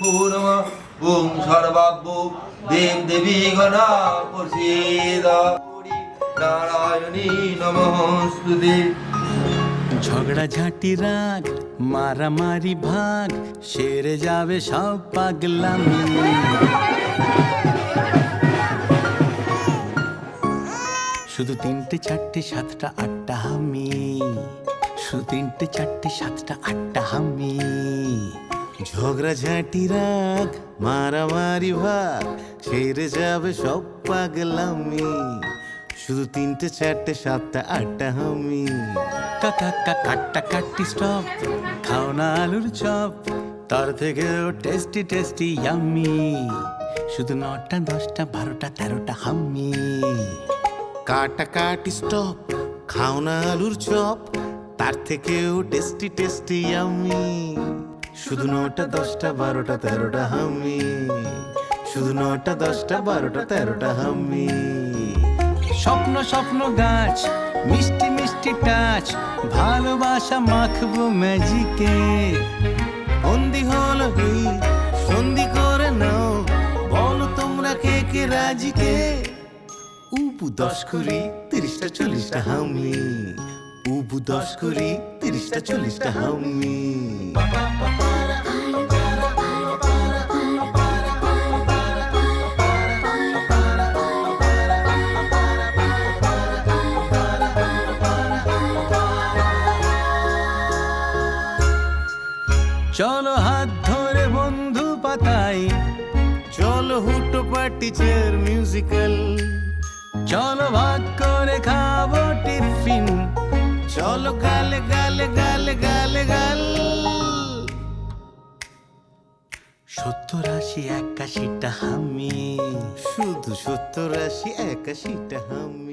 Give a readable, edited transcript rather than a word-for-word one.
पूर्णमा ओम सर्वाभ्यो देव देवी गणा प्रसीदा नारायणी नमस्ते। ঝগড়াঝাটি রাগ মারামারি ভাগ সেরে যাবে সব পাগলামি। শুধু তিনটে চারটে সাতটা আটটা আমি, শুধু তিনটে চারটে সাতটা আটটা আমি। ঝগড়াঝাটি রাগ মারামারি ভাগ সেরে যাবে সব পাগলামি। শুধু তিনটে চারটে সাতটা আটটা আমি। কাকা কাটা কাটি স্টপ, খাও না আলুর চপ, তার থেকেও টেস্টি টেস্টি ইয়াম্মি। শুধু 9টা 10টা 12টা 13টা আমি। কাটা কাটি স্টপ, খাও না আলুর চপ, তার থেকেও টেস্টি টেস্টি ইয়াম্মি। শুধু 9টা 10টা 12টা 13টা আমি। শুধু 9টা 10টা 12টা 13টা আমি। স্বপ্ন স্বপ্ন গাছ মিষ্টি মিষ্টি টাচ, ভালোবাসা মাখবো ম্যাজিকে। বন্দি হলো এই সন্ধি করে নাও, বলো তোমরা কে কে রাজিকে। উবু 10 কুড়ি 30টা 40টা আমি। উবু 10 কুড়ি 30টা 40টা আমি। চলো হাত ধরে বন্ধু পাতাই, চলো হুটো পার্টি চেয়ার মিউজিক্যাল। চলো ভাগ করে খাবো টিফিন, চলো গালে গালে গালে গালে গাল। 70 80 81টা আমি, শুধু 70 80 81টা আমি।